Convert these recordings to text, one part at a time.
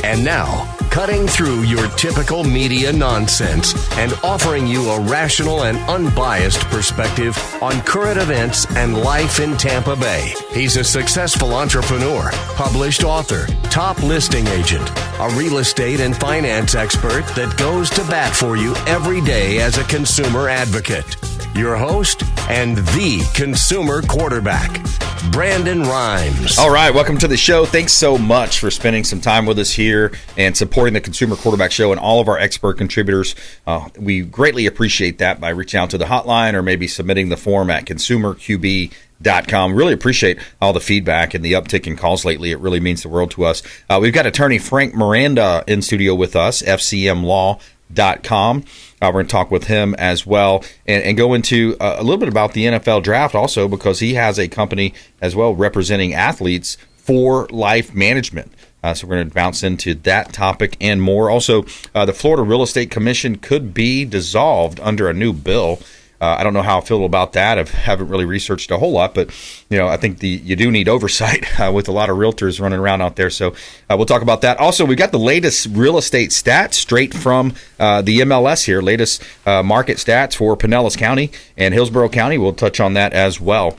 And now, cutting through your typical media nonsense and offering you a rational and unbiased perspective on current events and life in Tampa Bay. He's a successful entrepreneur, published author, top listing agent, a real estate and finance expert that goes to bat for you every day as a consumer advocate. Your host and the consumer quarterback, Brandon Rhymes. All right, welcome to the show. Thanks so much for spending some time with us here and supporting the Consumer Quarterback Show and all of our expert contributors. We greatly appreciate that by reaching out to the hotline or maybe submitting the form at consumerqb.com. Really appreciate all the feedback and the uptick in calls lately. It really means the world to us. We've got attorney Frank Miranda in studio with us, fcmlaw.com. We're going to talk with him as well and go into a little bit about the NFL draft also, because he has a company as well representing athletes for Life Management. So we're going to bounce into that topic and more. Also, the Florida Real Estate Commission could be dissolved under a new bill. I don't know how I feel about that. I haven't really researched a whole lot, but I think you do need oversight with a lot of realtors running around out there. So we'll talk about that. Also, we got the latest real estate stats straight from the MLS here. Latest market stats for Pinellas County and Hillsborough County. We'll touch on that as well.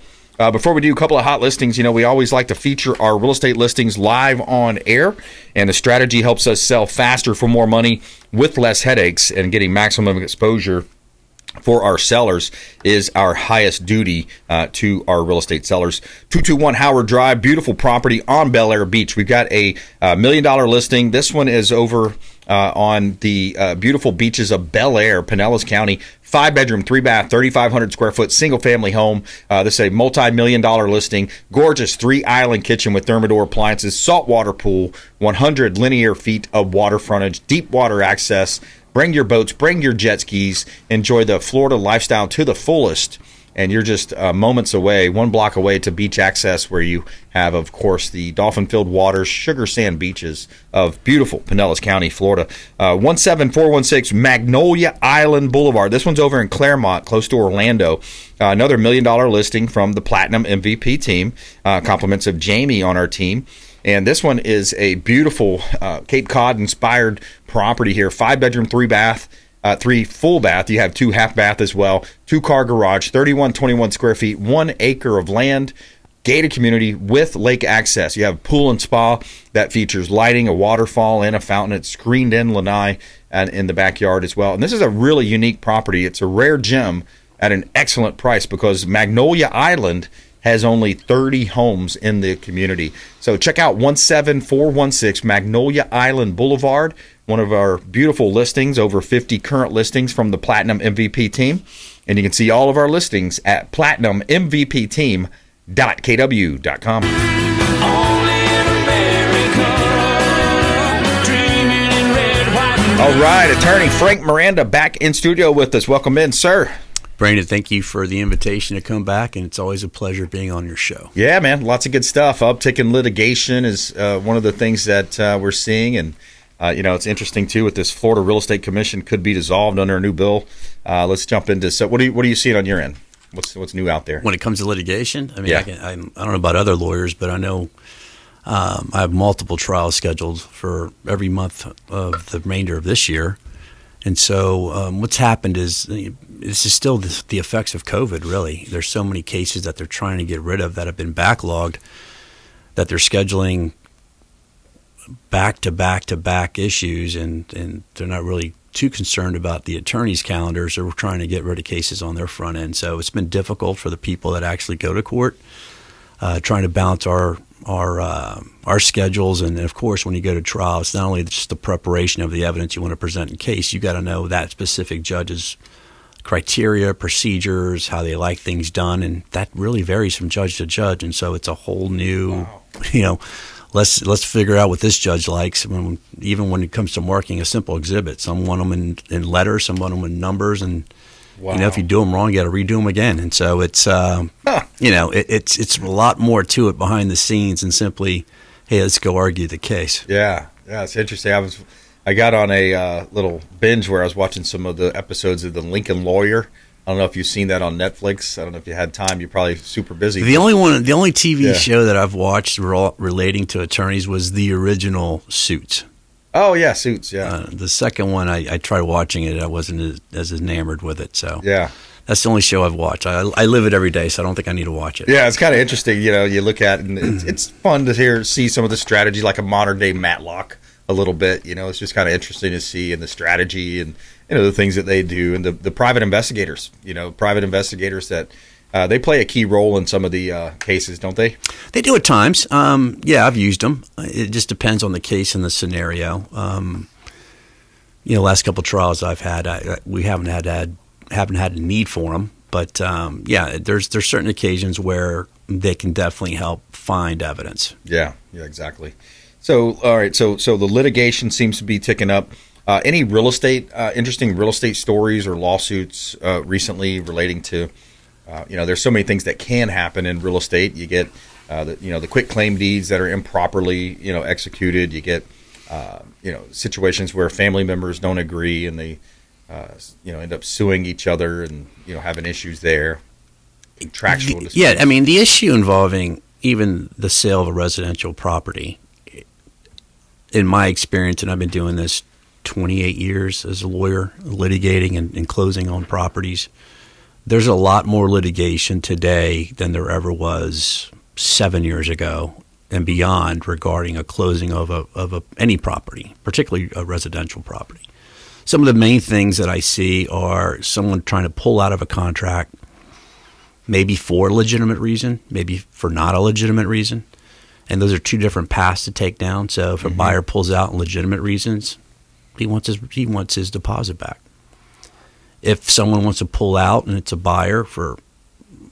Before we do a couple of hot listings, we always like to feature our real estate listings live on air, and the strategy helps us sell faster for more money with less headaches, and getting maximum exposure for our sellers is our highest duty to our real estate sellers. 221 Howard Drive, beautiful property on Bel Air Beach. We've got a $1 million listing. This one is over on the beautiful beaches of Bel Air, Pinellas County. 5-bedroom, 3-bath, 3,500 square foot single family home. This is a multi-million-dollar listing. Gorgeous 3-island kitchen with Thermador appliances, saltwater pool, 100 linear feet of water frontage, deep water access. Bring your boats, bring your jet skis, enjoy the Florida lifestyle to the fullest. And you're just moments away, 1 block away to beach access, where you have, of course, the dolphin-filled waters, sugar sand beaches of beautiful Pinellas County, Florida. 17416 Magnolia Island Boulevard. This one's over in Claremont, close to Orlando. Another $1 million listing from the Platinum MVP team. Compliments of Jamie on our team. And this one is a beautiful Cape Cod-inspired property here. 5-bedroom, 3-bath, 3 full bath. You have 2 half bath as well. 2-car garage, 3121 square feet, 1 acre of land, gated community with lake access. You have a pool and spa that features lighting, a waterfall, and a fountain. It's screened in lanai and in the backyard as well. And this is a really unique property. It's a rare gem at an excellent price, because Magnolia Island has only 30 homes in the community. So check out 17416 Magnolia Island Boulevard, one of our beautiful listings, over 50 current listings from the Platinum MVP team. And you can see all of our listings at platinummvpteam.kw.com. All right, attorney Frank Miranda back in studio with us. Welcome in, sir. Brandon, thank you for the invitation to come back, and it's always a pleasure being on your show. Yeah, man, lots of good stuff. Uptick in litigation is one of the things that we're seeing, and it's interesting too with this Florida Real Estate Commission could be dissolved under a new bill. Let's jump into. So, what are you seeing on your end? What's new out there when it comes to litigation? I mean, yeah. I don't know about other lawyers, but I know I have multiple trials scheduled for every month of the remainder of this year. And so what's happened is this is still the effects of COVID, really. There's so many cases that they're trying to get rid of that have been backlogged, that they're scheduling back-to-back-to-back issues, and they're not really too concerned about the attorneys' calendars. They're trying to get rid of cases on their front end. So it's been difficult for the people that actually go to court, trying to balance our schedules. And of course, when you go to trial, it's not only just the preparation of the evidence you want to present in case. You got to know that specific judge's criteria, procedures, how they like things done, and that really varies from judge to judge. And so it's a whole new, let's figure out what this judge likes. Even when it comes to marking a simple exhibit, some want them in letters, some want them in numbers, and if you do them wrong, you got to redo them again. And so it's it's a lot more to it behind the scenes than simply, hey, let's go argue the case. Yeah, it's interesting. I got on a little binge where I was watching some of the episodes of The Lincoln Lawyer. I don't know if you've seen that on Netflix. I don't know if you had time. You're probably super busy. The only TV show that I've watched relating to attorneys was the original Suits. Oh yeah, Suits. Yeah. The second one, I tried watching it. I wasn't as enamored with it. So Yeah. that's the only show I've watched. I live it every day, so I don't think I need to watch it. Yeah, it's kind of interesting. You look at it and it's fun to see some of the strategy, like a modern day Matlock a little bit. It's just kind of interesting to see, and the strategy and the things that they do, and the private investigators. Private investigators that they play a key role in some of the cases, don't they? They do at times. Yeah, I've used them. It just depends on the case and the scenario. Last couple of trials I've had, we haven't had a need for them, but yeah, there's certain occasions where they can definitely help find evidence. Yeah, exactly. So, all right, so the litigation seems to be ticking up. Any interesting real estate stories or lawsuits recently relating to, there's so many things that can happen in real estate. You get, the quit claim deeds that are improperly, executed. You get, situations where family members don't agree and they, end up suing each other and, having issues there. Contractual disputes. Yeah, I mean, the issue involving even the sale of a residential property, in my experience, and I've been doing this 28 years as a lawyer, litigating and closing on properties, there's a lot more litigation today than there ever was 7 years ago and beyond regarding a closing of any property, particularly a residential property. Some of the main things that I see are someone trying to pull out of a contract, maybe for a legitimate reason, maybe for not a legitimate reason. And those are two different paths to take down. So if a buyer pulls out on legitimate reasons, he wants his deposit back. If someone wants to pull out and it's a buyer for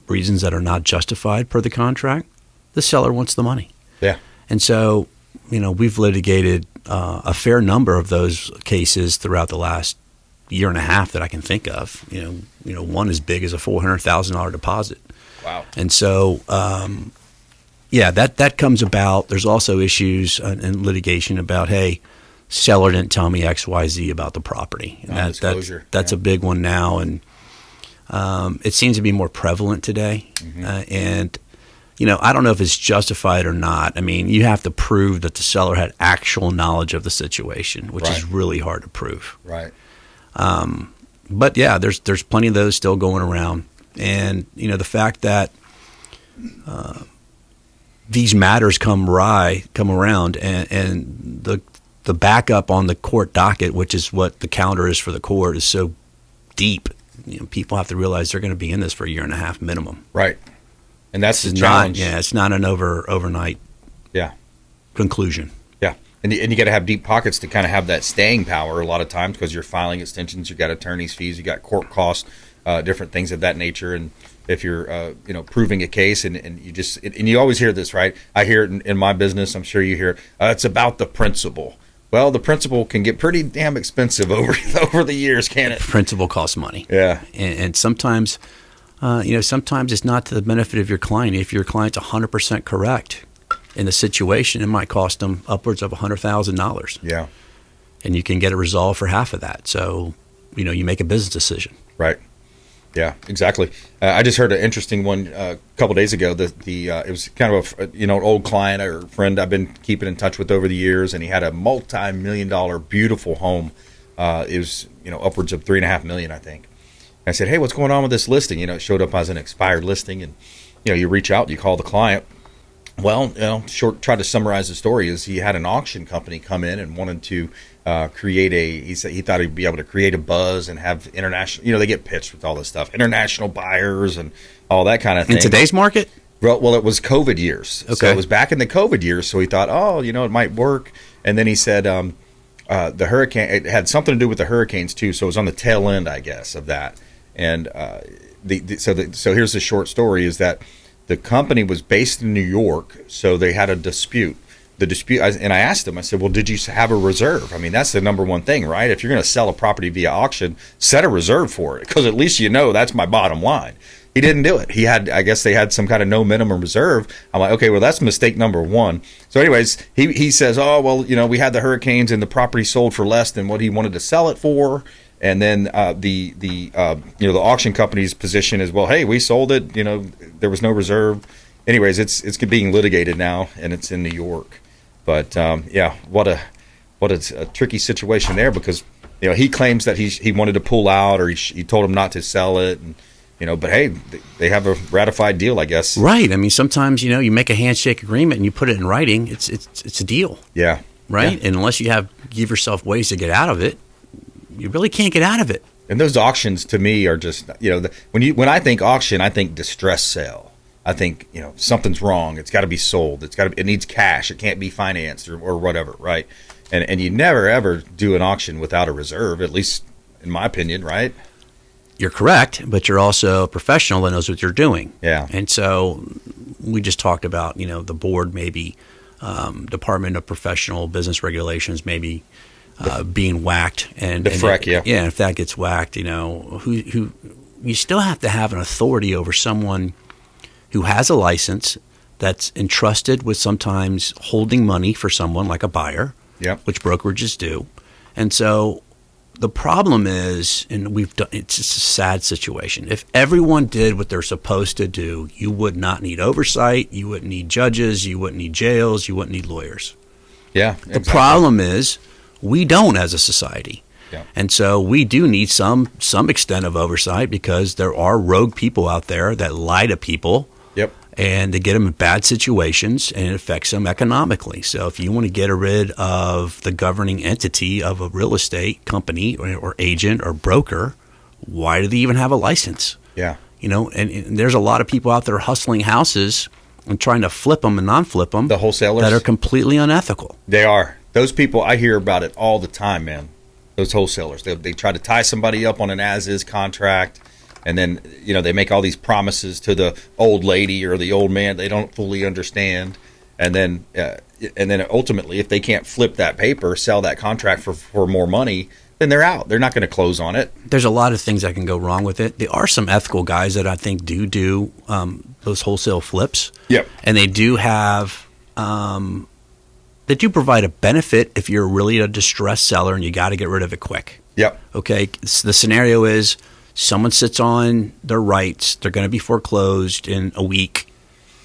reasons that are not justified per the contract, the seller wants the money. Yeah. And so, we've litigated a fair number of those cases throughout the last year and a half that I can think of. One as big as a $400,000 deposit. Wow. And so, yeah, that comes about. There's also issues in litigation about, hey, seller didn't tell me X, Y, Z about the property. And that's a big one now, and it seems to be more prevalent today. And I don't know if it's justified or not. I mean, you have to prove that the seller had actual knowledge of the situation, which is really hard to prove. Right. But yeah, there's plenty of those still going around, and the fact that these matters come around, and the backup on the court docket, which is what the calendar is for the court, is so deep. People have to realize they're going to be in this for a year and a half minimum. Right. And that's the challenge. It's not an overnight conclusion. Yeah. And you got to have deep pockets to kind of have that staying power a lot of times, because you're filing extensions, you got attorney's fees, you got court costs, different things of that nature. And if you're proving a case and you always hear this, right? I hear it in my business. I'm sure you hear it. It's about the principal. Well, the principal can get pretty damn expensive over the years, can't it? Principal costs money. Yeah. And sometimes, sometimes it's not to the benefit of your client. If your client's 100% correct in the situation, it might cost them upwards of $100,000. Yeah. And you can get it resolved for half of that. So, you make a business decision. Right. Yeah, exactly. I just heard an interesting one a couple days ago. It was kind of an old client or friend I've been keeping in touch with over the years, and he had a multi-million-dollar beautiful home. It was upwards of $3.5 million, I think. And I said, hey, what's going on with this listing? It showed up as an expired listing, and you reach out, you call the client. Well, try to summarize the story is he had an auction company come in and wanted to create he said he thought he'd be able to create a buzz and have international, they get pitched with all this stuff, international buyers and all that kind of thing. In today's market? Well, it was COVID years. Okay. So it was back in the COVID years. So he thought, it might work. And then he said the hurricane, it had something to do with the hurricanes too. So it was on the tail end, I guess, of that. And so here's the short story is that the company was based in New York, so they had a dispute. And I asked him, I said, well, did you have a reserve? I mean, that's the number one thing, right? If you're going to sell a property via auction, set a reserve for it, because at least that's my bottom line. He didn't do it. I guess they had some kind of no minimum reserve. I'm like, okay, well, that's mistake number one. So anyways, he says, oh, well, we had the hurricanes and the property sold for less than what he wanted to sell it for. And then the auction company's position is, well, hey, we sold it. There was no reserve. Anyways, it's being litigated now, and it's in New York. But what what it's a tricky situation there because he claims that he wanted to pull out or he told him not to sell it, and but hey, they have a ratified deal, I guess. Right. I mean, sometimes you make a handshake agreement and you put it in writing. It's a deal. Yeah. Right. Yeah. And unless you give yourself ways to get out of it, you really can't get out of it. And those auctions to me are just when I think auction, I think distress sale. I think something's wrong. It's got to be sold. It needs cash. It can't be financed or whatever. Right. And you never ever do an auction without a reserve, at least in my opinion. Right. You're correct, but you're also a professional that knows what you're doing. Yeah. And so we just talked about, the board maybe, Department of Professional Business Regulations maybe being whacked. And the FREC, yeah. Yeah, if that gets whacked, who you still have to have an authority over someone who has a license that's entrusted with sometimes holding money for someone like a buyer, which brokerages do. And so the problem is, and it's just a sad situation. If everyone did what they're supposed to do, you would not need oversight. You wouldn't need judges. You wouldn't need jails. You wouldn't need lawyers. Yeah. The exactly. problem is we don't as a society. Yeah. And so we do need some extent of oversight because there are rogue people out there that lie to people. Yep. And they get them in bad situations, and it affects them economically. So if you want to get rid of the governing entity of a real estate company or agent or broker, why do they even have a license? Yeah. And there's a lot of people out there hustling houses and trying to flip them and non-flip them. The wholesalers? That are completely unethical. They are. Those people, I hear about it all the time, man. Those wholesalers. They try to tie somebody up on an as-is contract. And then, they make all these promises to the old lady or the old man they don't fully understand. And then ultimately, if they can't flip that paper, sell that contract for more money, then they're out. They're not going to close on it. There's a lot of things that can go wrong with it. There are some ethical guys that I think do those wholesale flips. Yep. And they do have they do provide a benefit if you're really a distressed seller and you got to get rid of it quick. Yep. Okay. The scenario is someone sits on their rights. They're going to be foreclosed in a week.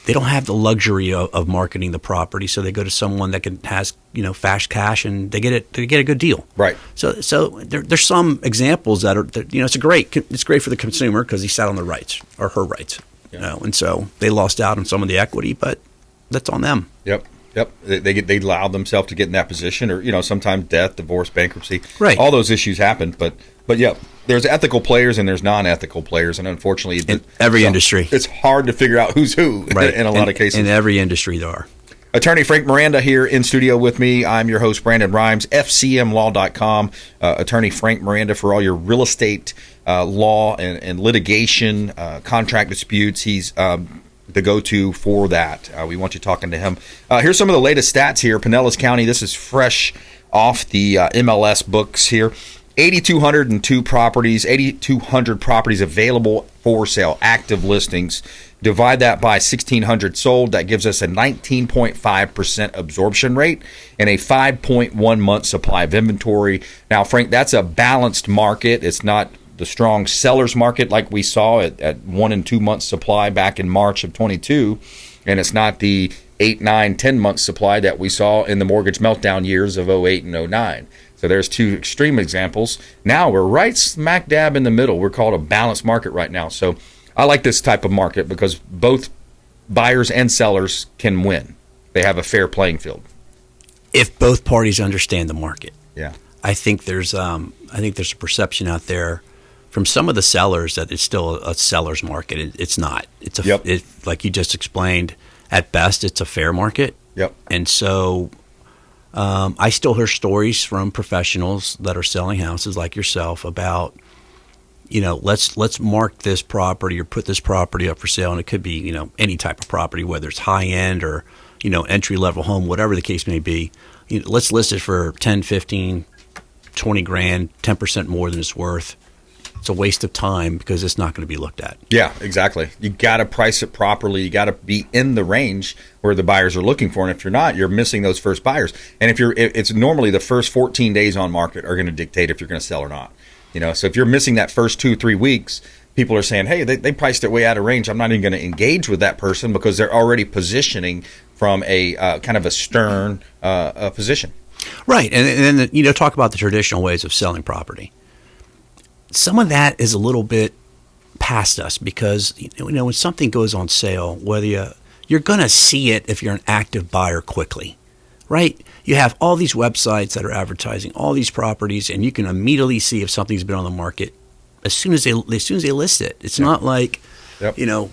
They don't have the luxury of marketing the property, so they go to someone that has fast cash and they get a good deal. Right. So there's some examples that are it's great for the consumer because he sat on their rights or her rights, and so they lost out on some of the equity, but that's on them. Yep. They allow themselves to get in that position, or sometimes death, divorce, bankruptcy. Right. All those issues happen, but yeah, there's ethical players and there's non-ethical players, and unfortunately, in every industry, it's hard to figure out who's who. Right. in a lot of cases. In every industry, there are. Attorney Frank Miranda here in studio with me. I'm your host, Brandon BRimes, FCMlaw.com. Attorney Frank Miranda for all your real estate law and litigation, contract disputes. He's the go-to for that. We want you talking to him. Here's some of the latest stats here. Pinellas County, this is fresh off the MLS books here. 8,202 properties, 8,200 properties available for sale, active listings. Divide that by 1,600 sold. That gives us a 19.5% absorption rate and a 5.1 month supply of inventory. Now, Frank, that's a balanced market. It's not the strong seller's market like we saw at 1 and 2 months supply back in March of 22. And it's not the 8, 9, 10 month supply that we saw in the mortgage meltdown years of 08 and 09. So there's two extreme examples. Now we're right smack dab in the middle. We're called a balanced market right now. So I like this type of market because both buyers and sellers can win. They have a fair playing field. If both parties understand the market. Yeah. I think there's a perception out there from some of the sellers that it's still a seller's market. It's not. It's like you just explained, at best it's a fair market. Yep. And so I still hear stories from professionals that are selling houses like yourself about, let's mark this property or put this property up for sale. And it could be, any type of property, whether it's high end or, entry level home, whatever the case may be. Let's list it for 10, 15, 20 grand, 10% more than it's worth. It's a waste of time because it's not going to be looked at. Yeah, exactly. You got to price it properly. You got to be in the range where the buyers are looking for. And if you're not, you're missing those first buyers. And it's normally the first 14 days on market are going to dictate if you're going to sell or not. So if you're missing that first 2-3 weeks, people are saying, hey, they priced it way out of range. I'm not even going to engage with that person because they're already positioning from a kind of a stern position. Right. And then, talk about the traditional ways of selling property. Some of that is a little bit past us because, when something goes on sale, whether you're going to see it if you're an active buyer quickly, right? You have all these websites that are advertising all these properties, and you can immediately see if something's been on the market as soon as they list it. It's not like, I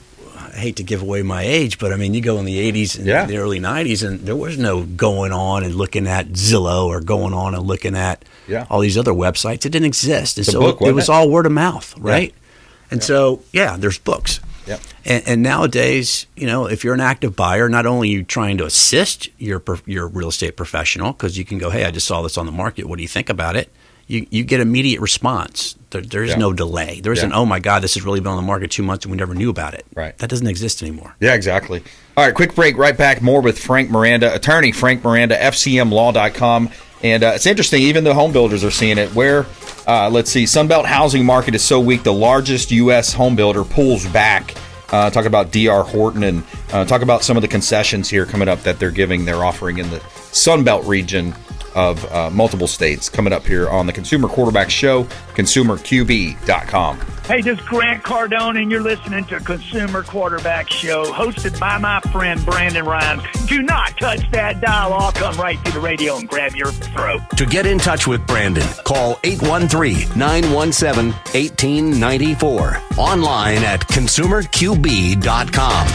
hate to give away my age, but I mean, you go in the 80s and the early 90s, and there was no going on and looking at Zillow or going on and looking at all these other websites. It didn't exist. And so it was all word of mouth, right? And so, there's books. Yep. And nowadays, if you're an active buyer, not only are you trying to assist your real estate professional, because you can go, hey, I just saw this on the market. What do you think about it? You get immediate response. There is no delay. There isn't, oh, my God, this has really been on the market 2 months and we never knew about it. Right. That doesn't exist anymore. Yeah, exactly. All right, quick break. Right back. More with Frank Miranda, attorney Frank Miranda, FCMlaw.com. And it's interesting, even the home builders are seeing it. Where, let's see, Sunbelt housing market is so weak, the largest U.S. home builder pulls back. Talk about D.R. Horton and talk about some of the concessions here coming up that they're offering in the Sunbelt region of multiple states coming up here on the Consumer Quarterback Show, consumerqb.com. Hey, this is Grant Cardone, and you're listening to Consumer Quarterback Show, hosted by my friend Brandon Rhymes. Do not touch that dial. I'll come right to the radio and grab your throat. To get in touch with Brandon, call 813-917-1894. Online at consumerqb.com.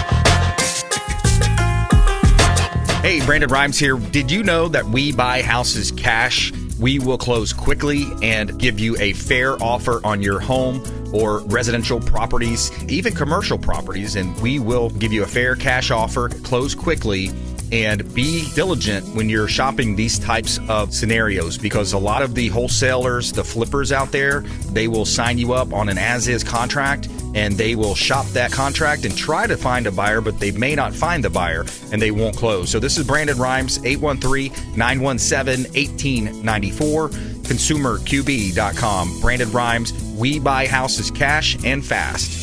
Hey, Brandon Rhymes here. Did you know that we buy houses cash? We will close quickly and give you a fair offer on your home or residential properties, even commercial properties, and we will give you a fair cash offer, close quickly, and be diligent when you're shopping these types of scenarios, because a lot of the wholesalers, the flippers out there, they will sign you up on an as-is contract, and they will shop that contract and try to find a buyer, but they may not find the buyer, and they won't close. So this is Brandon Rhymes, 813-917-1894, consumerqb.com. Brandon Rhymes, we buy houses cash and fast.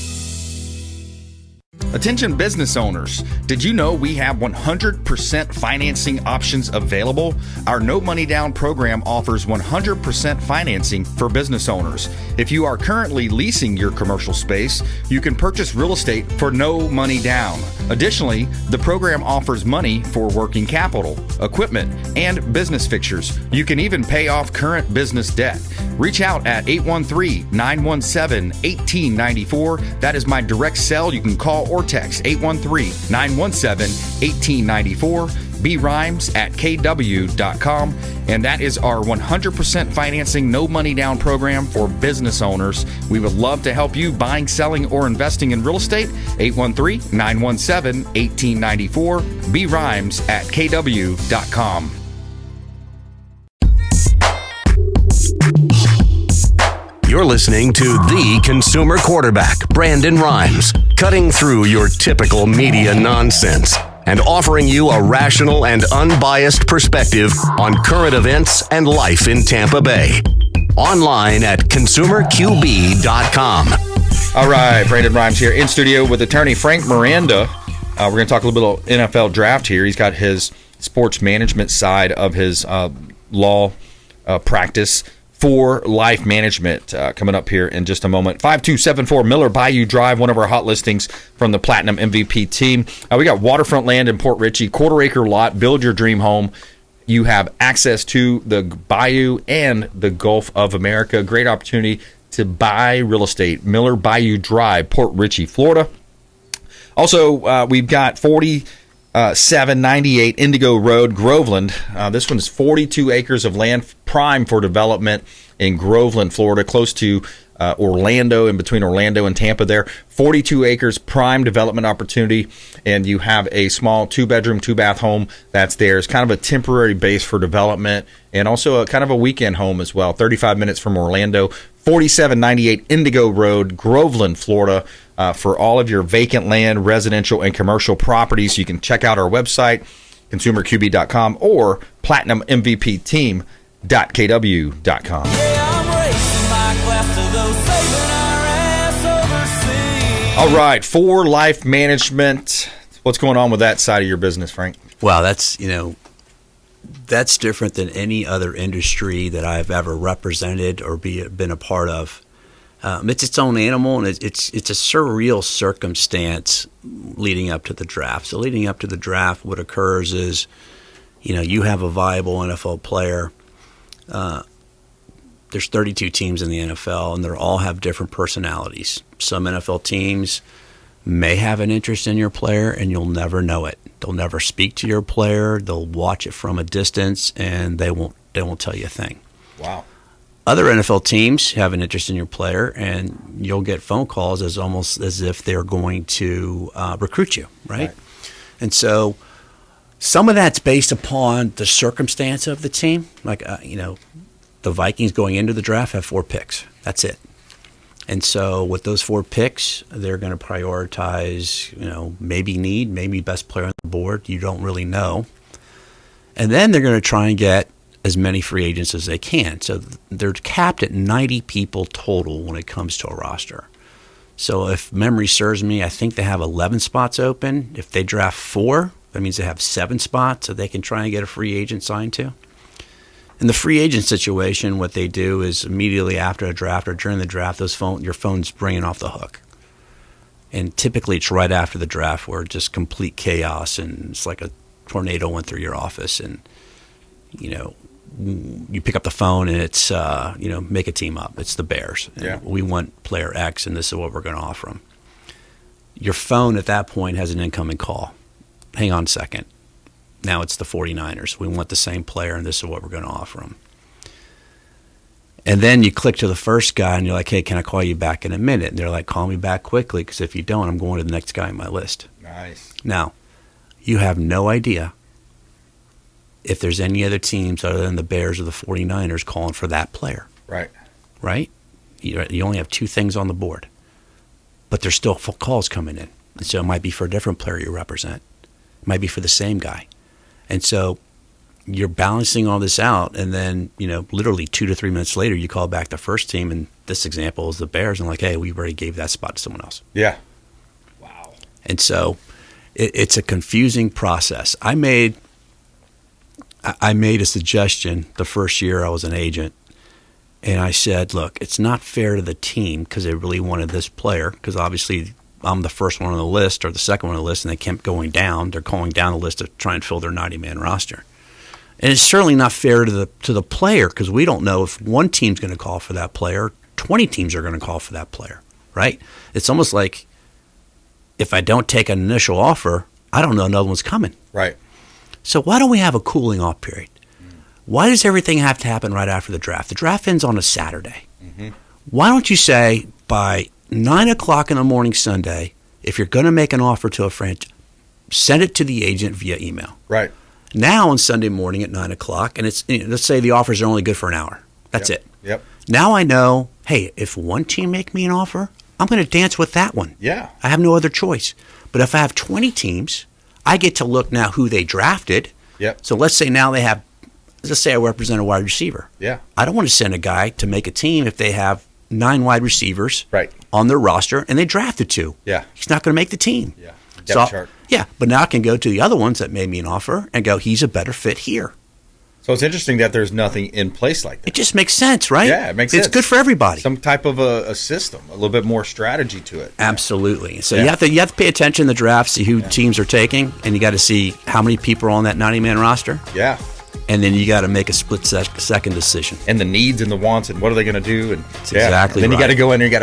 Attention business owners, did you know we have 100% financing options available? Our no money down program offers 100% financing for business owners. If you are currently leasing your commercial space, you can purchase real estate for no money down. Additionally, the program offers money for working capital, equipment, and business fixtures. You can even pay off current business debt. Reach out at 813-917-1894. That is my direct cell. You can call or text 813-917-1894. BRimes at kw.com. And that is our 100% financing, no money down program for business owners. We would love to help you buying, selling, or investing in real estate. 813-917-1894. BRimes at kw.com. You're listening to the Consumer Quarterback, Brandon Rhymes, cutting through your typical media nonsense and offering you a rational and unbiased perspective on current events and life in Tampa Bay. Online at consumerqb.com. All right, Brandon Rhymes here in studio with attorney Frank Miranda. We're going to talk a little bit of NFL draft here. He's got his sports management side of his law practice for life management coming up here in just a moment. 5274 Miller Bayou Drive, one of our hot listings from the Platinum MVP team. We got waterfront land in Port Richey, quarter-acre lot, build your dream home. You have access to the Bayou and the Gulf of America. Great opportunity to buy real estate. Miller Bayou Drive, Port Richey, Florida. Also, we've got 4798 Indigo Road, Groveland. This one is 42 acres of land, prime for development in Groveland, Florida, close to Orlando, in between Orlando and Tampa there. 42 acres, prime development opportunity, and you have a small 2-bedroom, 2-bath home that's there. It's kind of a temporary base for development, and also a kind of a weekend home as well. 35 minutes from Orlando. 4798 Indigo Road, Groveland, Florida. For all of your vacant land, residential, and commercial properties, you can check out our website, consumerqb.com, or platinummvpteam.kw.com. All right, for life management, what's going on with that side of your business, Frank? Wow, that's, That's different than any other industry that I've ever represented or been a part of. It's its own animal, and it's a surreal circumstance leading up to the draft. So leading up to the draft, what occurs is, you have a viable NFL player. There's 32 teams in the NFL, and they all have different personalities. Some NFL teams may have an interest in your player, and you'll never know it. They'll never speak to your player. They'll watch it from a distance, and they won't tell you a thing. Wow. Other NFL teams have an interest in your player, and you'll get phone calls almost as if they're going to recruit you, right? And so some of that's based upon the circumstance of the team. Like, the Vikings going into the draft have 4 picks. That's it. And so with those 4 picks, they're going to prioritize, maybe best player on the board. You don't really know. And then they're going to try and get as many free agents as they can. So they're capped at 90 people total when it comes to a roster. So if memory serves me, I think they have 11 spots open. If they draft 4, that means they have 7 spots that they can try and get a free agent signed to. In the free agent situation, what they do is immediately after a draft or during the draft, your phone's ringing off the hook. And typically it's right after the draft where just complete chaos and it's like a tornado went through your office and, you pick up the phone and it's, make a team up. It's the Bears. And we want player X and this is what we're going to offer them. Your phone at that point has an incoming call. Hang on a second. Now it's the 49ers. We want the same player, and this is what we're going to offer them. And then you click to the first guy, and you're like, hey, can I call you back in a minute? And they're like, call me back quickly, because if you don't, I'm going to the next guy on my list. Nice. Now, you have no idea if there's any other teams other than the Bears or the 49ers calling for that player. Right? You only have 2 things on the board. But there's still calls coming in. And so it might be for a different player you represent. It might be for the same guy. And so you're balancing all this out, and then, literally 2 to 3 minutes later, you call back the first team, and this example is the Bears, and like, hey, we already gave that spot to someone else. Yeah. Wow. And so it's a confusing process. I made a suggestion the first year I was an agent, and I said, look, it's not fair to the team because they really wanted this player, because obviously I'm the first one on the list or the second one on the list, and they kept going down. They're going down the list to try and fill their 90-man roster. And it's certainly not fair to the player because we don't know if one team's going to call for that player, 20 teams are going to call for that player, right? It's almost like if I don't take an initial offer, I don't know another one's coming. Right. So why don't we have a cooling off period? Why does everything have to happen right after the draft? The draft ends on a Saturday. Mm-hmm. Why don't you say by 9 o'clock in the morning Sunday, if you're going to make an offer to a franchise, send it to the agent via email. Right. Now on Sunday morning at 9 o'clock, and it's let's say the offers are only good for an hour. That's it. Yep. Now I know, hey, if one team make me an offer, I'm going to dance with that one. Yeah. I have no other choice. But if I have 20 teams, I get to look now who they drafted. Yep. So let's say now they have, let's say I represent a wide receiver. Yeah. I don't want to send a guy to make a team if they have 9 wide receivers right. on their roster and they drafted 2. Yeah. He's not going to make the team. Yeah. So, yeah, but now I can go to the other ones that made me an offer and go, he's a better fit here. So it's interesting that there's nothing in place like that. It just makes sense, right? Yeah, it makes sense. It's good for everybody. Some type of a system, a little bit more strategy to it. Absolutely. So you have to pay attention to the draft, see who teams are taking, and you got to see how many people are on that 90-man roster. Yeah. And then you got to make a split-second decision. And the needs and the wants and what are they going to do? And that's exactly. And then right. you got to go in there. You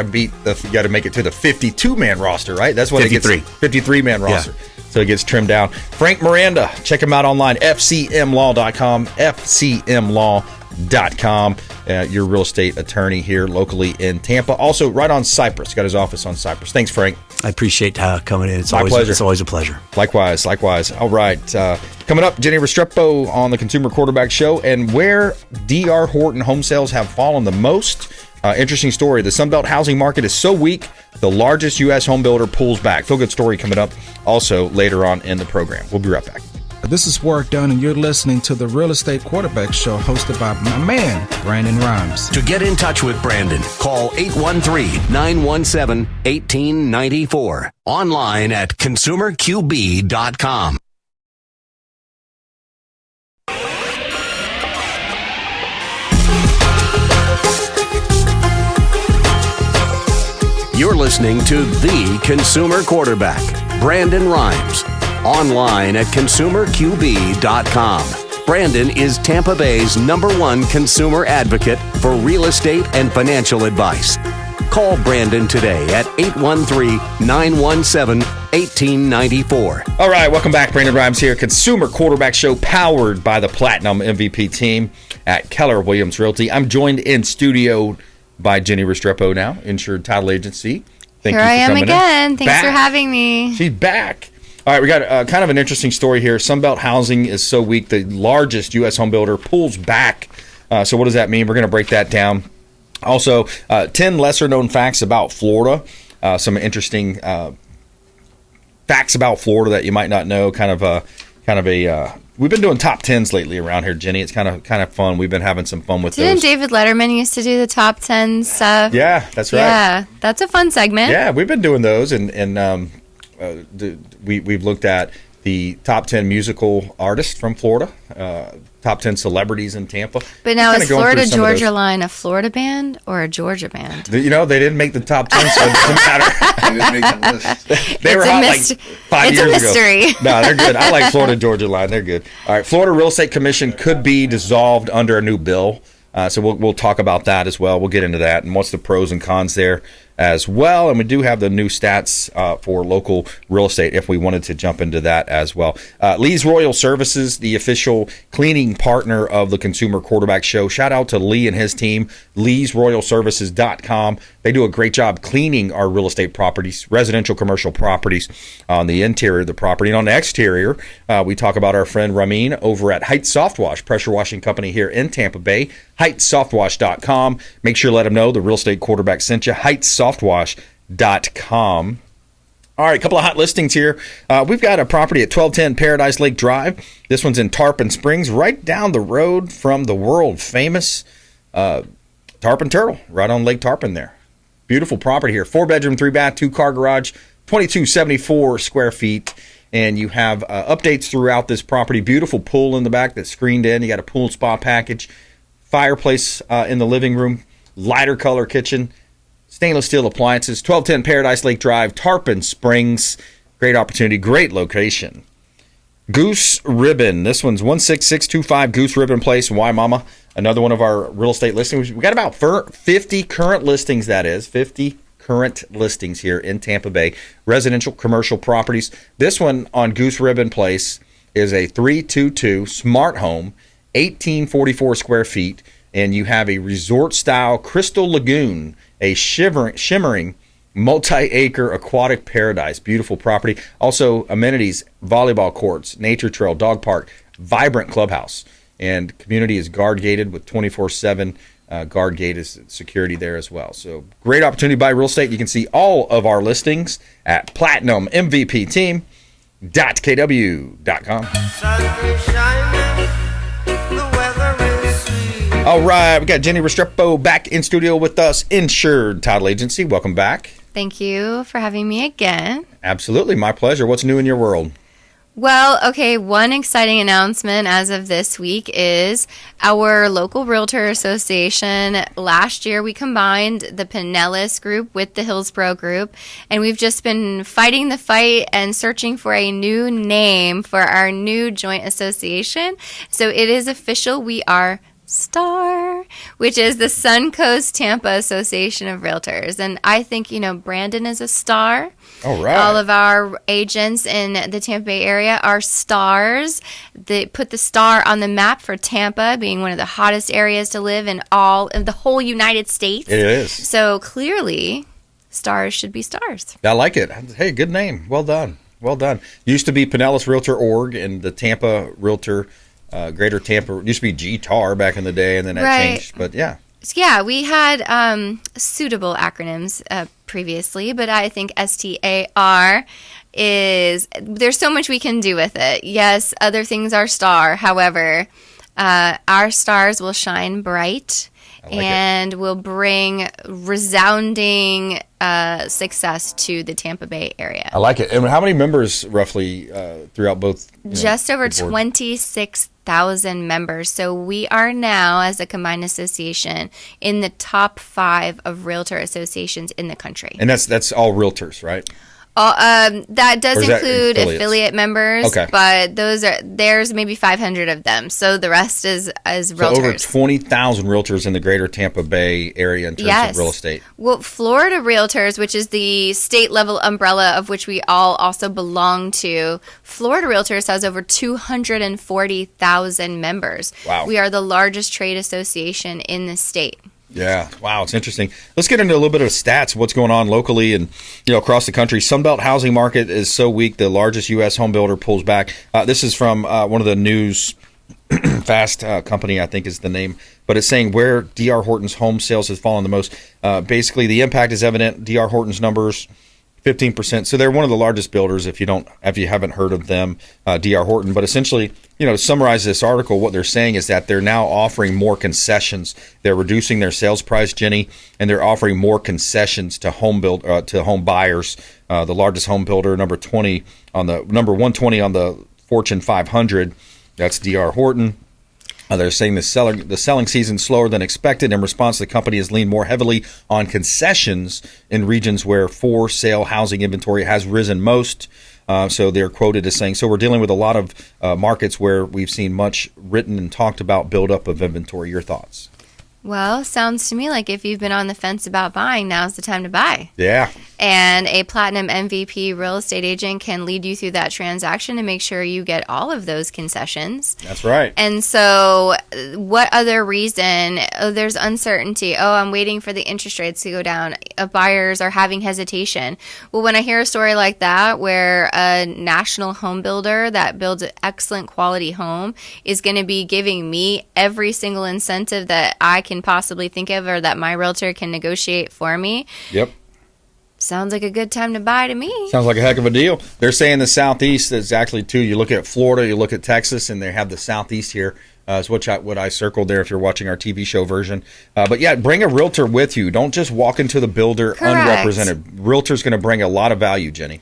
got to make it to the 52-man roster, right? That's what 53. It gets. 53-man roster. Yeah. So it gets trimmed down. Frank Miranda, check him out online. FCMlaw.com. FCMlaw.com. Your real estate attorney here locally in Tampa. Also, right on Cypress. Got his office on Cypress. Thanks, Frank. I appreciate coming in. My pleasure. It's always a pleasure. Likewise. All right. Coming up, Jenny Restrepo on the Consumer Quarterback Show, and where D.R. Horton home sales have fallen the most. Interesting story. The Sunbelt housing market is so weak, the largest U.S. home builder pulls back. Feel good story coming up also later on in the program. We'll be right back. This is Work Done, and you're listening to the Real Estate Quarterback Show hosted by my man, Brandon Rimes. To get in touch with Brandon, call 813-917-1894. Online at consumerqb.com. listening to the consumer quarterback, Brandon Rimes. Online at consumerqb.com. Brandon is Tampa Bay's #1 consumer advocate for real estate and financial advice. Call Brandon today at 813-917-1894. All right, welcome back. Brandon Rimes here. Consumer Quarterback Show powered by the Platinum MVP team at Keller Williams Realty. I'm joined in studio by Jenny Restrepo now, Insured Title Agency. Thank you for coming in. Here I am again. Thanks for having me. She's back. All right, we got kind of an interesting story here. Sunbelt housing is so weak, the largest U.S. home builder pulls back. So what does that mean? We're going to break that down. Also, 10 lesser-known facts about Florida. Some interesting facts about Florida that you might not know. We've been doing top 10s lately around here, Jenny. It's kind of fun. We've been having some fun with those. Didn't David Letterman used to do the top 10 stuff? Yeah, that's right. Yeah, that's a fun segment. Yeah, we've been doing those, and we've looked at the top 10 musical artists from Florida, top 10 celebrities in Tampa. But now is Florida Georgia Line a Florida band or a Georgia band? You know, they didn't make the top 10, so it doesn't matter. They didn't make the list. They were hot like 5 years ago. It's a mystery. No, they're good. I like Florida Georgia Line. They're good. All right, Florida Real Estate Commission could be dissolved under a new bill. So we'll talk about that as well. We'll get into that and what's the pros and cons there as well. And we do have the new stats for local real estate if we wanted to jump into that as well. Lee's Royal Services, the official cleaning partner of the Consumer Quarterback Show. Shout out to Lee and his team, leesroyalservices.com. They do a great job cleaning our real estate properties, residential, commercial properties on the interior of the property. And on the exterior, we talk about our friend Ramin over at Heights Soft Wash, pressure washing company here in Tampa Bay. HeightsSoftWash.com. Make sure to let them know the real estate quarterback sent you. HeightsSoftWash.com. All right, a couple of hot listings here. We've got a property at 1210 Paradise Lake Drive. This one's in Tarpon Springs, right down the road from the world-famous Tarpon Turtle, right on Lake Tarpon there. Beautiful property here. 4-bedroom, 3-bath, 2-car garage, 2274 square feet. And you have updates throughout this property. Beautiful pool in the back that's screened in. You got a pool spa package. Fireplace in the living room, lighter color kitchen, stainless steel appliances, 1210 Paradise Lake Drive, Tarpon Springs. Great opportunity, great location. Goose Ribbon, this one's 16625 Goose Ribbon Place in Waimama. Another one of our real estate listings. We got about 50 current listings, that is, 50 current listings here in Tampa Bay. Residential, commercial properties. This one on Goose Ribbon Place is a 322 smart home, 1844 square feet, and you have a resort-style Crystal Lagoon, a shimmering multi-acre aquatic paradise. Beautiful property. Also, amenities, volleyball courts, nature trail, dog park, vibrant clubhouse, and community is guard-gated with 24/7 guard-gated security there as well. So, great opportunity to buy real estate. You can see all of our listings at PlatinumMVPteam.kw.com. All right, we got Jenny Restrepo back in studio with us, Insured Title Agency. Welcome back. Thank you for having me again. Absolutely, my pleasure. What's new in your world? Well, okay, one exciting announcement as of this week is our local realtor association. Last year, we combined the Pinellas group with the Hillsborough group, and we've just been fighting the fight and searching for a new name for our new joint association. So it is official. We are STAR, which is the Suncoast Tampa Association of Realtors. And I think, Brandon is a star. All right. All of our agents in the Tampa Bay area are stars. They put the star on the map for Tampa being one of the hottest areas to live in all of the whole United States. It is. So clearly, stars should be stars. I like it. Hey, good name. Well done. Well done. Used to be Pinellas Realtor Org and the Tampa Realtor Greater Tampa. Used to be GTAR back in the day, and then that changed. But yeah. Yeah, we had suitable acronyms previously, but I think STAR is, there's so much we can do with it. Yes, other things are STAR. However, our stars will shine bright and will bring resounding success to the Tampa Bay area. I like it. And how many members roughly throughout both? Just over 26,000 1,000 members. So we are now, as a combined association, in the top 5 of realtor associations in the country. And that's all realtors, right? That does include affiliate members, okay. But there's maybe 500 of them. So the rest is realtors. So over 20,000 realtors in the greater Tampa Bay area in terms of real estate. Well, Florida Realtors, which is the state level umbrella of which we all also belong to, Florida Realtors has over 240,000 members. Wow. We are the largest trade association in the state. Yeah. Wow. It's interesting. Let's get into a little bit of stats, what's going on locally and, across the country. Sunbelt housing market is so weak. The largest U.S. home builder pulls back. This is from one of the news Fast company, I think is the name, but it's saying where D.R. Horton's home sales has fallen the most. Basically, the impact is evident. D.R. Horton's numbers, 15%. So they're one of the largest builders if you haven't heard of them, D.R. Horton. But essentially, to summarize this article, what they're saying is that they're now offering more concessions. They're reducing their sales price, Jenny, and they're offering more concessions to home buyers. The largest home builder, number 120 on the Fortune 500, that's D.R. Horton. They're saying the selling season slower than expected. In response, the company has leaned more heavily on concessions in regions where for sale housing inventory has risen most. So they're quoted as saying, so we're dealing with a lot of markets where we've seen much written and talked about buildup of inventory. Your thoughts? Well, sounds to me like if you've been on the fence about buying, now's the time to buy. Yeah. And a Platinum MVP real estate agent can lead you through that transaction to make sure you get all of those concessions. That's right. And so what other reason? Oh, there's uncertainty. Oh, I'm waiting for the interest rates to go down. Buyers are having hesitation. Well, when I hear a story like that where a national home builder that builds an excellent quality home is going to be giving me every single incentive that I can possibly think of or that my realtor can negotiate for me. Yep. Sounds like a good time to buy to me. Sounds like a heck of a deal. They're saying the Southeast is actually, too. You look at Florida, you look at Texas, and they have the Southeast here. Is what I circled there if you're watching our TV show version. But, yeah, bring a realtor with you. Don't just walk into the builder unrepresented. Realtor's going to bring a lot of value, Jenny.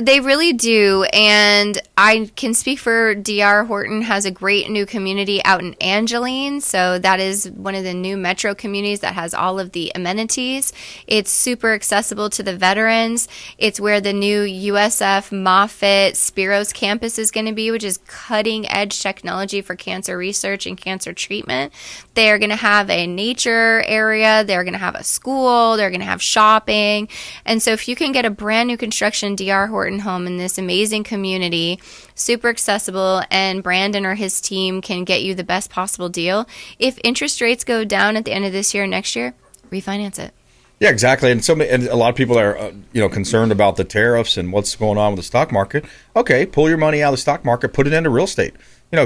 They really do, and I can speak for D.R. Horton has a great new community out in Angeline, so that is one of the new metro communities that has all of the amenities. It's super accessible to the veterans. It's where the new USF, Moffitt, Spiros campus is going to be, which is cutting-edge technology for cancer research and cancer treatment. They're going to have a nature area. They're going to have a school. They're going to have shopping. And so if you can get a brand new construction D.R. Horton home in this amazing community, super accessible, and Brandon or his team can get you the best possible deal. If interest rates go down at the end of this year, next year, refinance it. Yeah, exactly. And a lot of people are, concerned about the tariffs and what's going on with the stock market. Okay, pull your money out of the stock market, put it into real estate.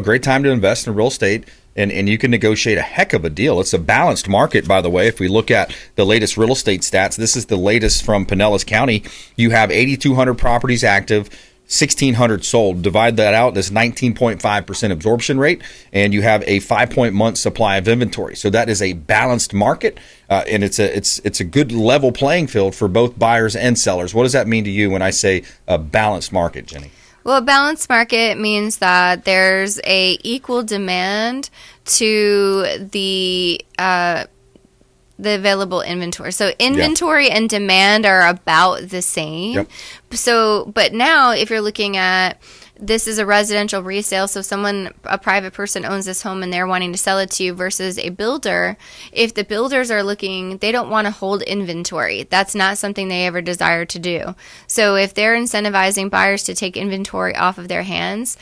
Great time to invest in real estate. And you can negotiate a heck of a deal. It's a balanced market, by the way. If we look at the latest real estate stats, this is the latest from Pinellas County. You have 8,200 properties active, 1,600 sold. Divide that out, that's 19.5% absorption rate, and you have a 5-month supply of inventory. So that is a balanced market, and it's a good level playing field for both buyers and sellers. What does that mean to you when I say a balanced market, Jenny? Well, a balanced market means that there's a equal demand to the available inventory. So inventory and demand are about the same. Yep. So, but now if you're looking at this is a residential resale, so a private person owns this home and they're wanting to sell it to you versus a builder. If the builders are looking, they don't want to hold inventory. That's not something they ever desire to do. So if they're incentivizing buyers to take inventory off of their hands,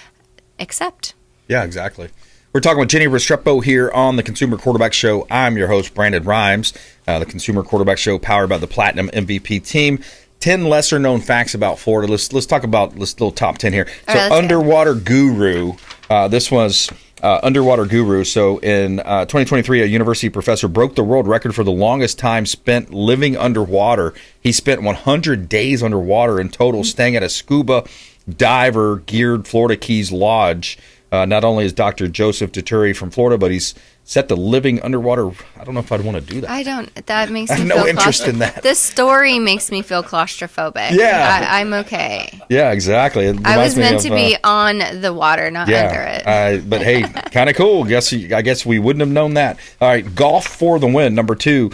accept. Yeah, exactly. We're talking with Jenny Restrepo here on the Consumer Quarterback Show. I'm your host, Brandon Rimes. The Consumer Quarterback Show powered by the Platinum MVP team. 10 lesser known facts about Florida. Let's talk about this little top 10 here. So Underwater Guru. This was Underwater Guru. So in 2023, a university professor broke the world record for the longest time spent living underwater. He spent 100 days underwater in total, staying at a scuba diver geared Florida Keys lodge. Not only is Dr. Joseph Tuturi from Florida, but he's set the living underwater. I don't know if I'd want to do that. I don't. That makes me I have feel no interest in that. The story makes me feel claustrophobic. Yeah. I'm okay. Yeah, exactly. I was meant to be on the water, not under it. But hey, kind of cool. I guess we wouldn't have known that. All right, golf for the win. Number 2,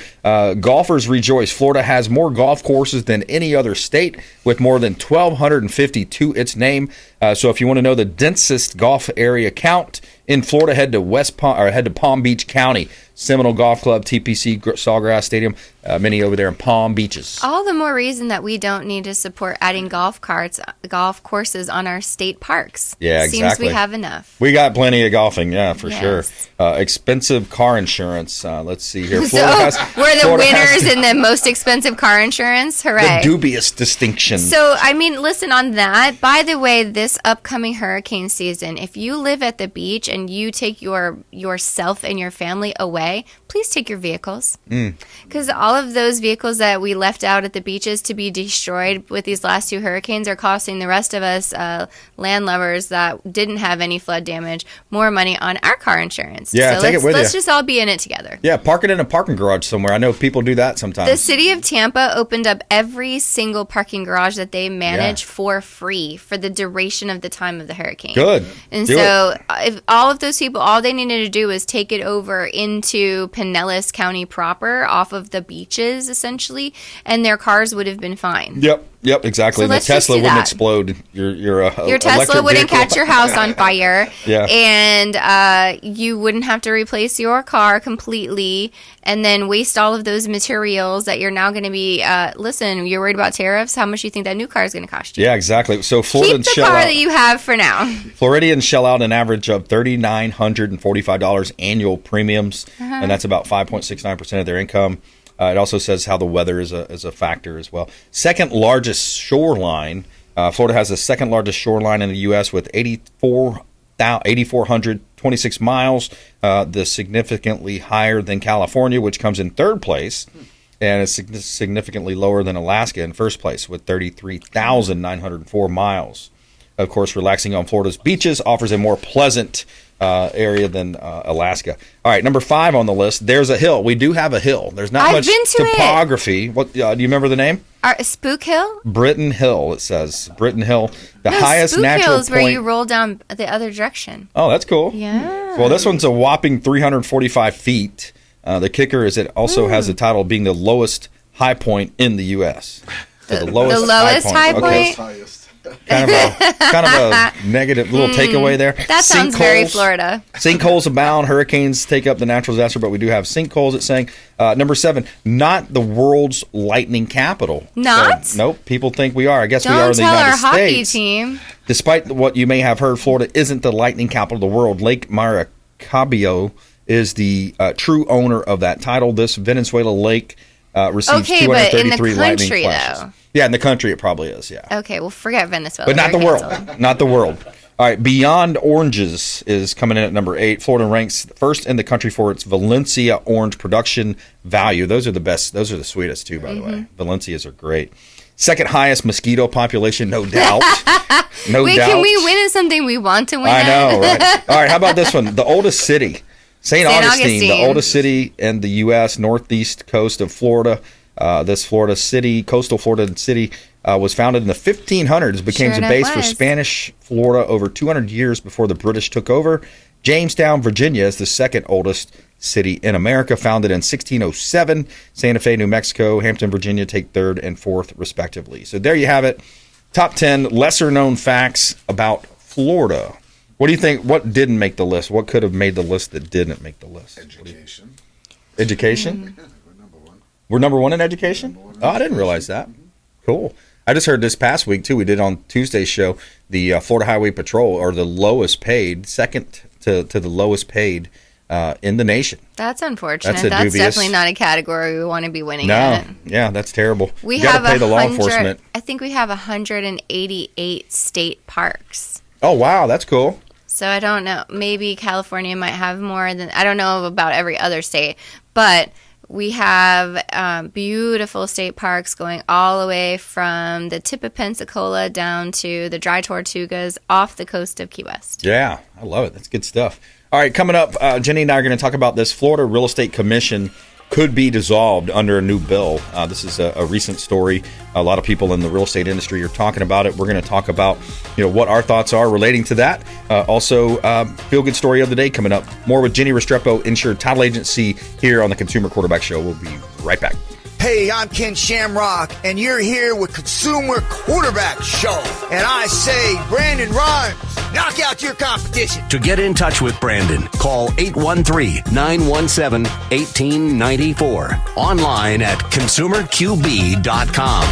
golfers rejoice. Florida has more golf courses than any other state, with more than 1,250 to its name. So if you want to know the densest golf area count in Florida, head to Palm Beach County. Seminole Golf Club, TPC Sawgrass Stadium, many over there in Palm Beaches. All the more reason that we don't need to support adding golf courses on our state parks. Yeah, exactly. Seems we have enough. We got plenty of golfing, yeah, for sure. Yes. Expensive car insurance. Let's see here. We're the winners in the most expensive car insurance. Hooray. The dubious distinction. So, I mean, listen on that. By the way, this upcoming hurricane season, if you live at the beach and you take yourself and your family away, please take your vehicles. Because all of those vehicles that we left out at the beaches to be destroyed with these last 2 hurricanes are costing the rest of us landlubbers that didn't have any flood damage more money on our car insurance. Yeah, so take it with you. Let's just all be in it together. Yeah, park it in a parking garage somewhere. I know people do that sometimes. The city of Tampa opened up every single parking garage that they manage for free for the duration of the time of the hurricane. Good. And do so it. if all of those people, all they needed to do was take it over into Pinellas County proper, off of the beaches, essentially, and their cars would have been fine. Yep, exactly. So And the let's just Tesla do wouldn't that. explode. Your Tesla electric wouldn't vehicle. catch your house on fire. Yeah. And you wouldn't have to replace your car completely and then waste all of those materials that you're now going to be, listen, you're worried about tariffs? How much do you think that new car is going to cost you? Yeah, exactly. So Keep Floridians the car that you have for now. Floridians shell out an average of $3,945 annual premiums, and that's about 5.69% of their income. It also says how the weather is a factor as well. Second largest shoreline. Florida has the second largest shoreline in the U.S. with 8,426 miles. The significantly higher than California, which comes in third place, and it's significantly lower than Alaska in first place with 33,904 miles. Of course, relaxing on Florida's beaches offers a more pleasant area than Alaska. All right, number 5 on the list. There's a hill. We do have a hill. There's not much topography. What do you remember the name? Spook Hill? Britton Hill. It says Britton Hill, the highest Spook natural Hill is point. where you roll down the other direction. Oh, that's cool. Yeah. Well, this one's a whopping 345 feet. The kicker is it also has the title of being the lowest high point in the U.S. So the lowest high point? Okay. Kind of a negative little takeaway there. That sounds very Florida. Sinkholes abound. Hurricanes take up the natural disaster, but we do have sinkholes, it's saying. Number 7, not the world's lightning capital. Not? So, nope. People think we are. I guess Don't we are in the United tell our hockey States. team. Despite what you may have heard, Florida isn't the lightning capital of the world. Lake Maracaibo is the true owner of that title. This Venezuela lake receives 233 lightning flashes. Though. Yeah, in the country it probably is, yeah. Okay, well, forget Venezuela. But not the Canceled. world. Not the world. All right, Beyond Oranges is coming in at number 8. Florida ranks first in the country for its Valencia orange production value. Those are the best. Those are the sweetest, too, by the way. Valencias are great. Second highest mosquito population, no doubt. Wait, can we win in something we want to win I know, at? right? All right, how about this one? The oldest city. St. Augustine, the oldest city in the U.S., northeast coast of Florida. This coastal Florida city, was founded in the 1500s, became a base for Spanish Florida over 200 years before the British took over. Jamestown, Virginia is the second oldest city in America, founded in 1607. Santa Fe, New Mexico, Hampton, Virginia take third and fourth, respectively. So there you have it. Top 10 lesser-known facts about Florida. What do you think? What didn't make the list? What could have made the list that didn't make the list? Education. Education? We're number 1. We're number 1 in education? Oh, I didn't realize that. Cool. I just heard this past week, too, we did on Tuesday's show, the Florida Highway Patrol are the lowest paid, second to the lowest paid in the nation. That's unfortunate. That's That's definitely not a category we want to be winning No. at. Yeah, that's terrible. We You gotta have pay the law enforcement. I think we have 188 state parks. Oh, wow, that's cool. So I don't know. Maybe California might have more than, I don't know about every other state, but We have beautiful state parks going all the way from the tip of Pensacola down to the Dry Tortugas off the coast of Key West. Yeah, I love it. That's good stuff. All right, coming up, Jenny and I are going to talk about this Florida Real Estate Commission could be dissolved under a new bill. This is a recent story. A lot of people in the real estate industry are talking about it. We're going to talk about what our thoughts are relating to that. Also, feel-good story of the day coming up. More with Jenny Restrepo, Insured Title Agency, here on the Consumer Quarterback Show. We'll be right back. Hey, I'm Ken Shamrock, and you're here with Consumer Quarterback Show. And I say, Brandon Rhymes, knock out your competition. To get in touch with Brandon, call 813-917-1894. Online at consumerqb.com.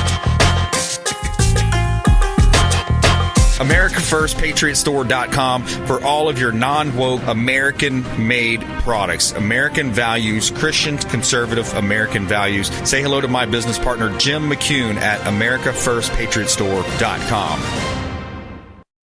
AmericaFirstPatriotStore.com for all of your non-woke, American-made products. American values, Christian, conservative American values. Say hello to my business partner, Jim McCune, at AmericaFirstPatriotStore.com.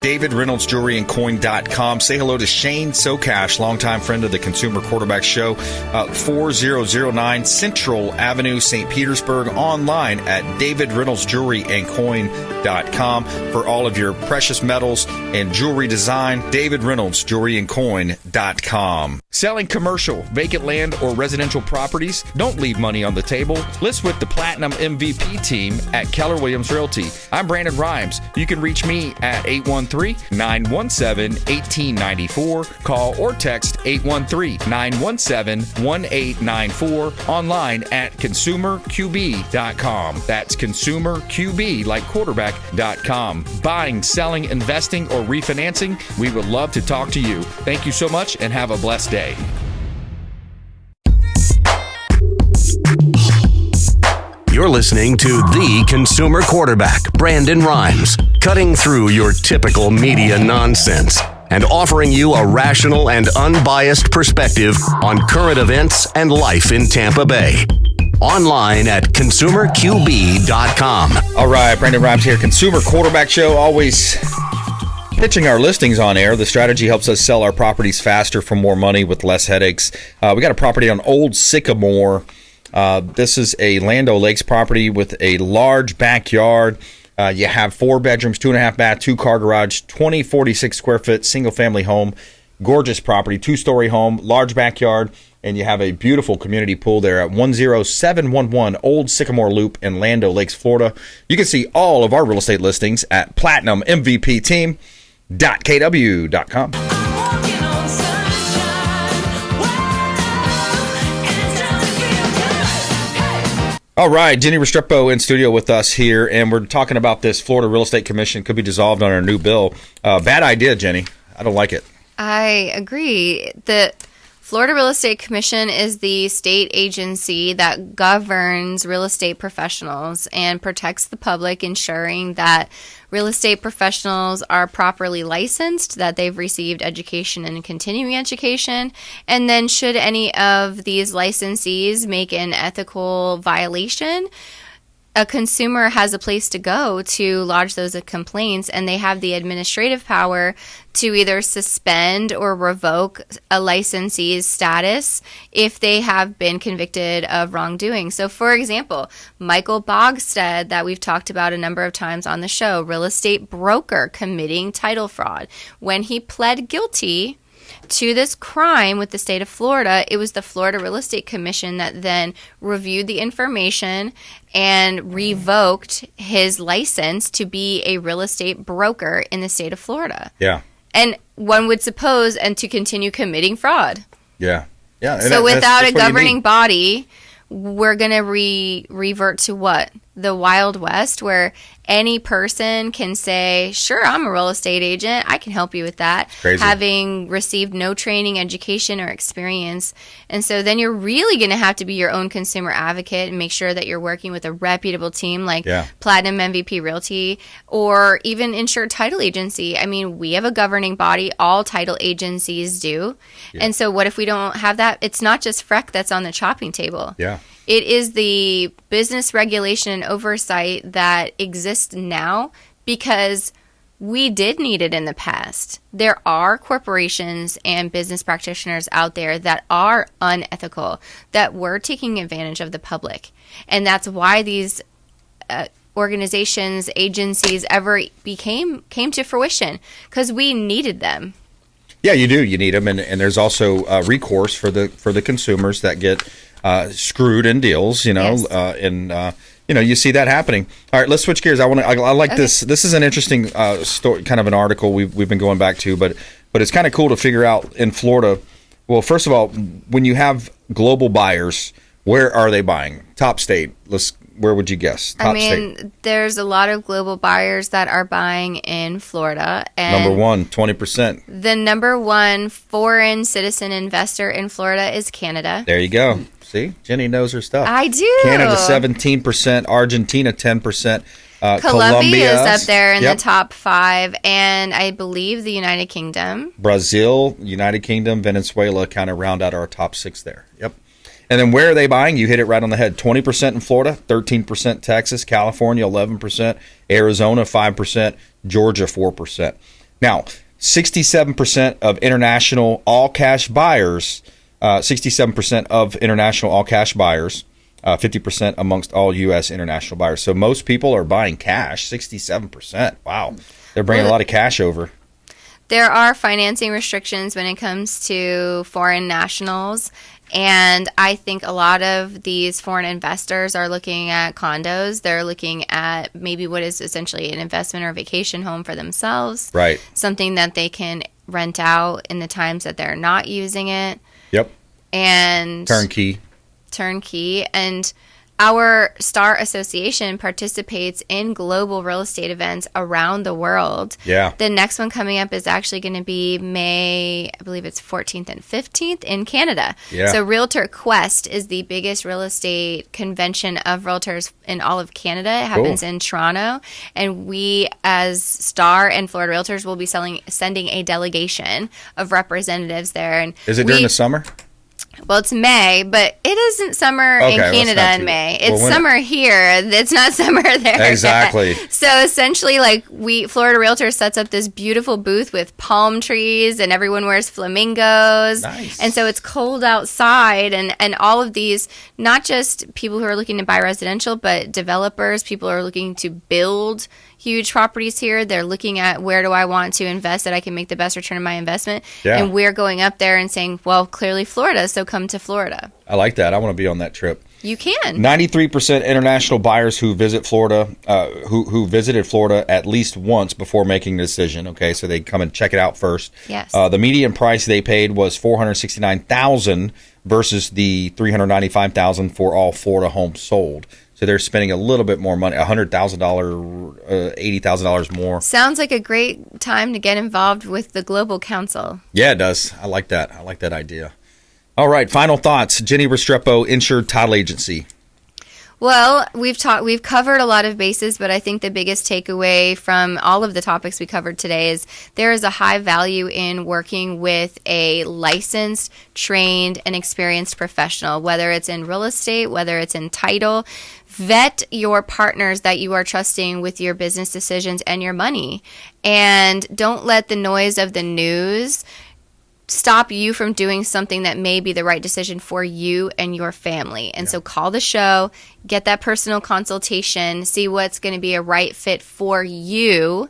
David Reynolds Jewelry and Coin.com. Say hello to Shane Socash, longtime friend of the Consumer Quarterback Show, 4009 Central Avenue, St. Petersburg. Online at David Reynolds Jewelry and Coin.com for all of your precious metals and jewelry design. David Reynolds Jewelry and Coin.com. Selling commercial, vacant land, or residential properties? Don't leave money on the table. List with the Platinum MVP team at Keller Williams Realty. I'm Brandon Rhymes. You can reach me at 813-917-1894. Call or text 813-917-1894. Online at consumerqb.com. That's consumerqb, like quarterback.com. Buying, selling, investing, or refinancing, we would love to talk to you. Thank you so much and have a blessed day. You're listening to the Consumer Quarterback, Brandon Rhymes, cutting through your typical media nonsense and offering you a rational and unbiased perspective on current events and life in Tampa Bay. Online at consumerqb.com. All right, Brandon Rhymes here, Consumer Quarterback Show, always pitching our listings on air. The strategy helps us sell our properties faster for more money with less headaches. We got a property on Old Sycamore. This is a Land O'Lakes property with a large backyard. You have 4 bedrooms, 2.5 bath, 2-car garage, 46 square foot single family home. Gorgeous property, 2-story home, large backyard, and you have a beautiful community pool there at 10711 Old Sycamore Loop in Land O'Lakes, Florida. You can see all of our real estate listings at platinummvpteam.kw.com. All right, Jenny Restrepo in studio with us here, and we're talking about this Florida Real Estate Commission could be dissolved on a new bill. Bad idea, Jenny. I don't like it. I agree. The Florida Real Estate Commission is the state agency that governs real estate professionals and protects the public, ensuring that real estate professionals are properly licensed, that they've received education and continuing education, and then should any of these licensees make an ethical violation, a consumer has a place to go to lodge those complaints, and they have the administrative power to either suspend or revoke a licensee's status if they have been convicted of wrongdoing. So, for example, Michael Bogstead, that we've talked about a number of times on the show, real estate broker committing title fraud. When he pled guilty to this crime with the state of Florida, it was the Florida Real Estate Commission that then reviewed the information and revoked his license to be a real estate broker in the state of Florida. Yeah. And one would suppose, and to continue committing fraud. Yeah. Yeah. So without a governing body, we're going to revert to what? The Wild West, where any person can say, sure, I'm a real estate agent. I can help you with that. Crazy. Having received no training, education, or experience. And so then you're really going to have to be your own consumer advocate and make sure that you're working with a reputable team like Platinum MVP Realty or even Insured Title Agency. I mean, we have a governing body. All title agencies do. Yeah. And so what if we don't have that? It's not just FREC that's on the chopping table. Yeah. It is the business regulation and oversight that exists now because we did need it in the past. There are corporations and business practitioners out there that are unethical, that were taking advantage of the public. And that's why these organizations, agencies came to fruition, because we needed them. Yeah, you do. You need them, and there's also recourse for the consumers that get screwed in deals. Yes. You see that happening. All right, let's switch gears. I like okay. This. This is an interesting story, kind of an article we've been going back to, but it's kind of cool to figure out in Florida. Well, first of all, when you have global buyers, where are they buying? Top state. Where would you guess? Top state. There's a lot of global buyers that are buying in Florida. And number one, 20%. The number one foreign citizen investor in Florida is Canada. There you go. See, Jenny knows her stuff. I do. Canada 17%, Argentina 10%, Colombia is up there in the top 5, and I believe the United Kingdom. Brazil, United Kingdom, Venezuela kind of round out our top 6 there. Yep. And then where are they buying? You hit it right on the head. 20% in Florida, 13% Texas, California 11%, Arizona 5%, Georgia 4%. Now, 67% of international all-cash buyers. 67% of international all-cash buyers, 50% amongst all U.S. international buyers. So most people are buying cash, 67%. Wow. They're bringing a lot of cash over. There are financing restrictions when it comes to foreign nationals, and I think a lot of these foreign investors are looking at condos. They're looking at maybe what is essentially an investment or vacation home for themselves. Right. Something that they can rent out in the times that they're not using it. Yep. And turnkey. And our Star Association participates in global real estate events around the world. Yeah. The next one coming up is actually going to be May, I believe it's 14th and 15th in Canada. Yeah. So Realtor Quest is the biggest real estate convention of realtors in all of Canada. It happens in Toronto. And we, as Star and Florida Realtors, will be sending a delegation of representatives there. And is it during the summer? Well, it's May, but it isn't summer in Canada in May. It's summer here. It's not summer there. Exactly. So essentially, Florida Realtors sets up this beautiful booth with palm trees, and everyone wears flamingos. Nice. And so it's cold outside, and all of these, not just people who are looking to buy residential, but developers, people who are looking to build huge properties here. They're looking at, where do I want to invest that I can make the best return on my investment? Yeah. And we're going up there and saying, well, clearly Florida, so come to Florida. I like that. I want to be on that trip. You can. 93% international buyers who visit Florida, who visited Florida at least once before making a decision. Okay, so they come and check it out first. Yes. The median price they paid was $469,000 versus the $395,000 for all Florida homes sold. So they're spending a little bit more money, $100,000, $80,000 more. Sounds like a great time to get involved with the Global Council. Yeah, it does. I like that. I like that idea. All right, final thoughts. Jenny Restrepo, Insured Title Agency. Well, we've covered a lot of bases, but I think the biggest takeaway from all of the topics we covered today is there is a high value in working with a licensed, trained, and experienced professional, whether it's in real estate, whether it's in title. Vet your partners that you are trusting with your business decisions and your money. And don't let the noise of the news stop you from doing something that may be the right decision for you and your family. And so call the show, get that personal consultation, see what's going to be a right fit for you,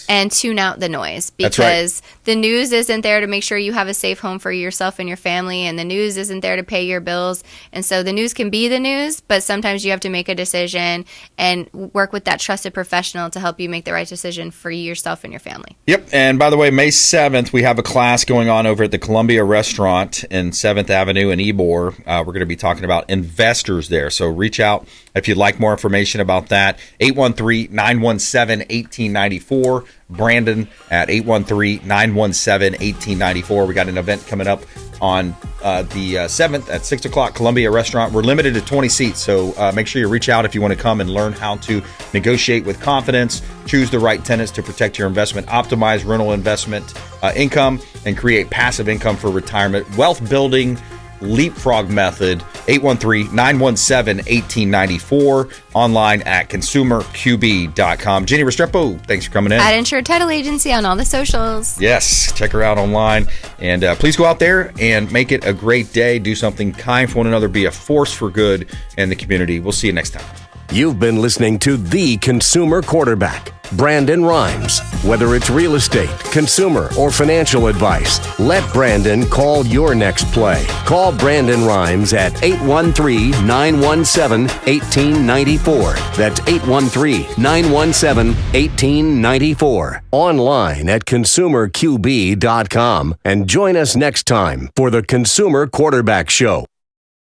and tune out the noise. Because the news isn't there to make sure you have a safe home for yourself and your family, and the news isn't there to pay your bills. And so the news can be the news, but sometimes you have to make a decision and work with that trusted professional to help you make the right decision for yourself and your family. Yep. And by the way, May 7th, we have a class going on over at the Columbia Restaurant in 7th Avenue in Ybor. We're going to be talking about investors there. So reach out if you'd like more information about that. 813-917-1894. Brandon at 813-917-1894. We got an event coming up on the 7th at 6 o'clock, Columbia Restaurant. We're limited to 20 seats, so make sure you reach out if you want to come and learn how to negotiate with confidence, choose the right tenants to protect your investment, optimize rental investment income, and create passive income for retirement. Wealth building leapfrog method, 813-917-1894, online at consumerqb.com. Jenny Restrepo, thanks for coming in. At Insured Title Agency on all the socials. Yes, check her out online. And please go out there and make it a great day. Do something kind for one another. Be a force for good in the community. We'll see you next time. You've been listening to The Consumer Quarterback, Brandon Rhymes. Whether it's real estate, consumer, or financial advice, let Brandon call your next play. Call Brandon Rhymes at 813-917-1894. That's 813-917-1894. Online at consumerqb.com. And join us next time for The Consumer Quarterback Show.